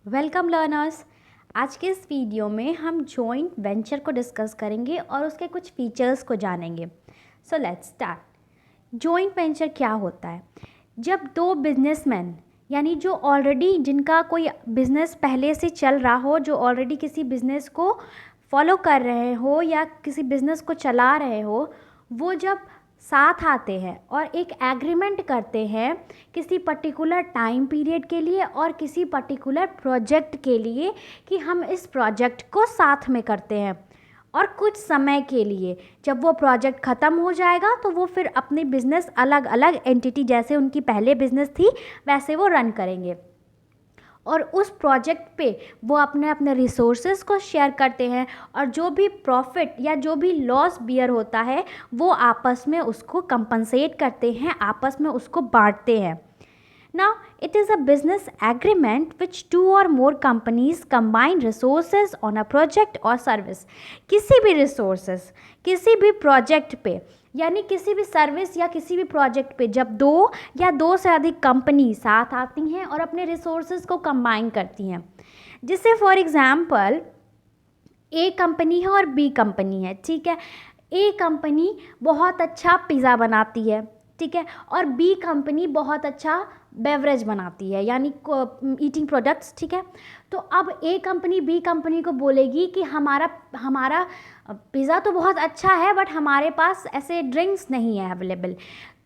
Welcome learners. आज के इस वीडियो में हम जॉइंट वेंचर को डिस्कस करेंगे और उसके कुछ फीचर्स को जानेंगे। So let's start. Joint venture क्या होता है? जब दो बिजनेसमैन यानी जो ऑलरेडी जिनका कोई बिजनेस पहले से चल रहा हो, जो ऑलरेडी किसी बिजनेस को फॉलो कर रहे हो या किसी बिजनेस को चला रहे हो, वो जब साथ आते हैं और एक एग्रीमेंट करते हैं किसी पर्टिकुलर टाइम पीरियड के लिए और किसी पर्टिकुलर प्रोजेक्ट के लिए कि हम इस प्रोजेक्ट को साथ में करते हैं और कुछ समय के लिए जब वो प्रोजेक्ट ख़त्म हो जाएगा तो वो फिर अपने बिज़नेस अलग अलग एंटिटी जैसे उनकी पहले बिज़नेस थी वैसे वो रन करेंगे और उस प्रोजेक्ट पे वो अपने अपने रिसोर्सेज को शेयर करते हैं और जो भी प्रॉफिट या जो भी लॉस बियर होता है वो आपस में उसको कंपनसेट करते हैं, आपस में उसको बांटते हैं। Now, it is a business agreement which two or more companies combine resources on a project or service. किसी भी resources, किसी भी project पे यानी किसी भी सर्विस या किसी भी प्रोजेक्ट पे जब दो या दो से अधिक कंपनी साथ आती हैं और अपने रिसोर्सेज को कंबाइन करती हैं, जिससे फॉर एग्जांपल ए कंपनी है और बी कंपनी है, ठीक है। ए कंपनी बहुत अच्छा पिज़्ज़ा बनाती है, ठीक है, और बी कंपनी बहुत अच्छा बेवरेज बनाती है यानी ईटिंग प्रोडक्ट्स, ठीक है। तो अब ए कंपनी बी कंपनी को बोलेगी कि हमारा हमारा पिज़्ज़ा तो बहुत अच्छा है बट हमारे पास ऐसे ड्रिंक्स नहीं है अवेलेबल।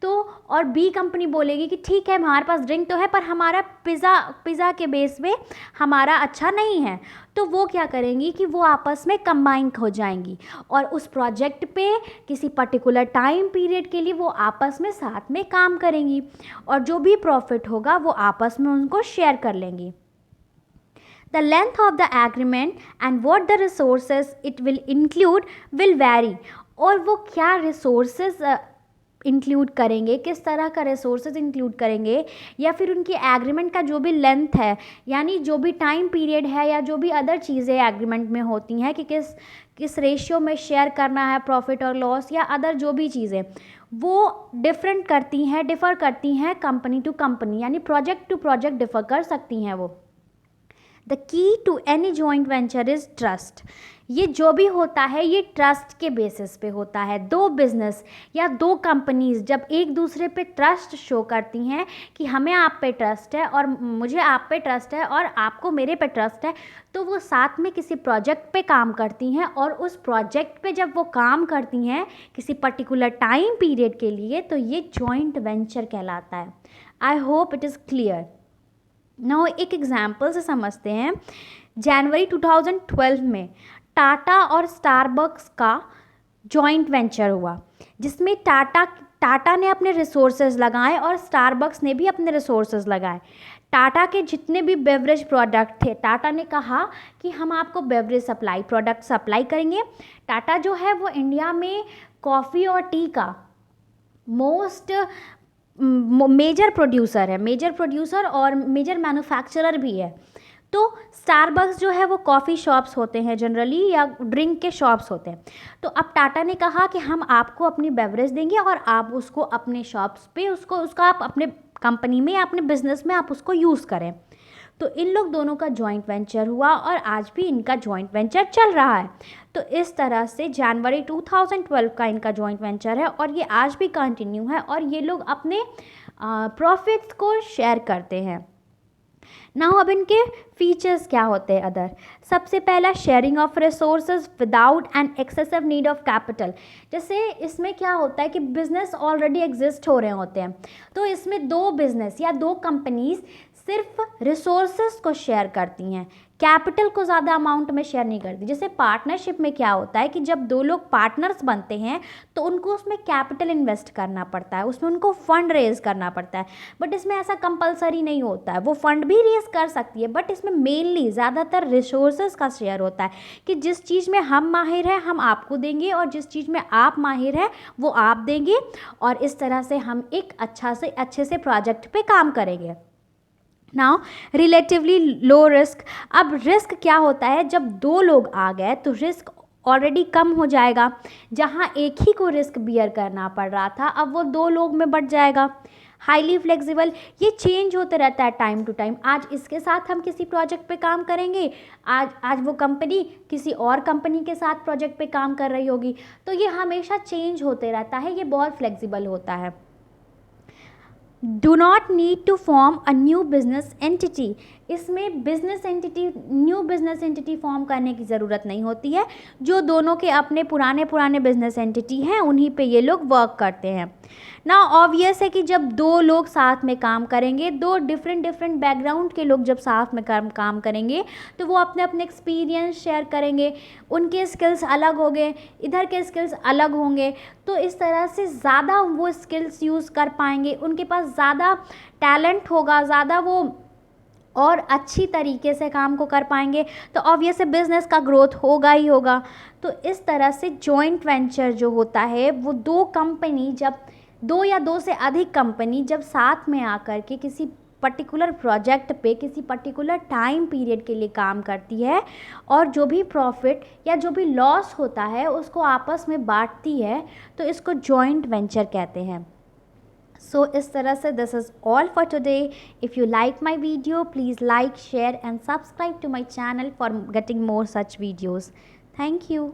तो और बी कंपनी बोलेगी कि ठीक है हमारे पास ड्रिंक तो है पर हमारा पिज़्ज़ा के बेस में हमारा अच्छा नहीं है। तो वो क्या करेंगी कि वो आपस में कंबाइन हो जाएंगी और उस प्रोजेक्ट पे किसी पर्टिकुलर टाइम पीरियड के लिए वो आपस में साथ में काम करेंगी और जो भी प्रॉफिट होगा वो आपस में उनको शेयर कर लेंगी। The length of the agreement and what the resources it will include will vary। और वो क्या resources इंक्लूड करेंगे, किस तरह का रिसोर्सेज इंक्लूड करेंगे या फिर उनकी एग्रीमेंट का जो भी लेंथ है यानी जो भी टाइम पीरियड है या जो भी अदर चीज़ें एग्रीमेंट में होती हैं कि किस रेशियो में शेयर करना है प्रॉफिट और लॉस या अदर जो भी चीज़ें वो डिफ़र करती हैं कंपनी टू कंपनी यानी प्रोजेक्ट टू प्रोजेक्ट डिफ़र कर सकती हैं वो। The key to any joint venture is trust. ये जो भी होता है ये ट्रस्ट के बेसिस पे होता है। दो बिजनेस या दो कंपनीज जब एक दूसरे पे ट्रस्ट शो करती हैं कि हमें आप पे ट्रस्ट है और मुझे आप पे ट्रस्ट है और आपको मेरे पे ट्रस्ट है, तो वो साथ में किसी प्रोजेक्ट पे काम करती हैं और उस प्रोजेक्ट पे जब वो काम करती हैं किसी पर्टिकुलर टाइम पीरियड के लिए तो ये जॉइंट वेंचर कहलाता है। I hope it is clear. Now एक एग्जाम्पल से समझते हैं। जनवरी 2012 में टाटा और स्टारबक्स का जॉइंट वेंचर हुआ जिसमें टाटा ने अपने रिसोर्सेज लगाए और स्टारबक्स ने भी अपने रिसोर्सेज लगाए। टाटा के जितने भी बेवरेज प्रोडक्ट थे टाटा ने कहा कि हम आपको बेवरेज प्रोडक्ट सप्लाई करेंगे। टाटा जो है वो इंडिया में कॉफ़ी और टी का मेजर प्रोड्यूसर और मेजर मैन्युफैक्चरर भी है। तो स्टारबक्स जो है वो कॉफ़ी शॉप्स होते हैं जनरली या ड्रिंक के शॉप्स होते हैं। तो अब टाटा ने कहा कि हम आपको अपनी बेवरेज देंगे और आप उसको अपने शॉप्स पे उसका आप अपने कंपनी में या अपने बिजनेस में आप उसको यूज़ करें। तो इन लोग दोनों का जॉइंट वेंचर हुआ और आज भी इनका जॉइंट वेंचर चल रहा है। तो इस तरह से जनवरी 2012 का इनका जॉइंट वेंचर है और ये आज भी कंटिन्यू है और ये लोग अपने प्रॉफिट्स को शेयर करते हैं। नाउ अब इनके फीचर्स क्या होते हैं अदर। सबसे पहला sharing of resources without an excessive need of capital. जैसे इसमें क्या होता है कि बिजनेस ऑलरेडी एग्जिस्ट हो रहे होते हैं तो इसमें दो बिजनेस या दो कंपनीज सिर्फ रिसोर्सेज को शेयर करती हैं, कैपिटल को ज़्यादा अमाउंट में शेयर नहीं करती। जैसे पार्टनरशिप में क्या होता है कि जब दो लोग पार्टनर्स बनते हैं तो उनको उसमें कैपिटल इन्वेस्ट करना पड़ता है, उसमें उनको फंड रेज करना पड़ता है। बट इसमें ऐसा कंपलसरी नहीं होता है, वो फंड भी रेज कर सकती है बट इसमें मेनली ज़्यादातर रिसोर्सेज का शेयर होता है कि जिस चीज़ में हम माहिर हैं हम आपको देंगे और जिस चीज़ में आप माहिर हैं वो आप देंगे और इस तरह से हम एक अच्छे से प्रोजेक्ट पे काम करेंगे। Now relatively low risk. अब रिस्क क्या होता है, जब दो लोग आ गए तो रिस्क ऑलरेडी कम हो जाएगा। जहाँ एक ही को रिस्क बियर करना पड़ रहा था अब वो दो लोग में बढ़ जाएगा। हाईली फ्लेक्सिबल, ये चेंज होते रहता है टाइम टू टाइम। आज इसके साथ हम किसी प्रोजेक्ट पे काम करेंगे, आज वो कंपनी किसी और कंपनी के साथ प्रोजेक्ट पे काम कर रही होगी, तो ये हमेशा चेंज होते रहता है, ये बहुत फ्लेक्सिबल होता है। Do not need to form a new business entity, इसमें न्यू बिजनेस एंटिटी फॉर्म करने की ज़रूरत नहीं होती है। जो दोनों के अपने पुराने बिजनेस एंटिटी हैं उन्हीं पे ये लोग वर्क करते हैं ना। ऑब्वियस है कि जब दो लोग साथ में काम करेंगे, दो डिफरेंट बैकग्राउंड के लोग जब साथ में काम करेंगे, तो वो अपने अपने एक्सपीरियंस शेयर करेंगे। उनके स्किल्स अलग होंगे, इधर के स्किल्स अलग होंगे, तो इस तरह से ज़्यादा वो स्किल्स यूज़ कर पाएंगे, उनके पास ज़्यादा टैलेंट होगा, ज़्यादा वो और अच्छी तरीके से काम को कर पाएंगे, तो ऑब्वियस है बिज़नेस का ग्रोथ होगा ही होगा। तो इस तरह से जॉइंट वेंचर जो होता है वो दो या दो से अधिक कंपनी जब साथ में आकर के किसी पर्टिकुलर प्रोजेक्ट पे किसी पर्टिकुलर टाइम पीरियड के लिए काम करती है, और जो भी प्रॉफिट या जो भी लॉस होता है उसको आपस में बांटती है, तो इसको जॉइंट वेंचर कहते हैं। So इस तरह से this is all for today. If you like my video, please like, share and subscribe to my channel for getting more such videos. Thank you.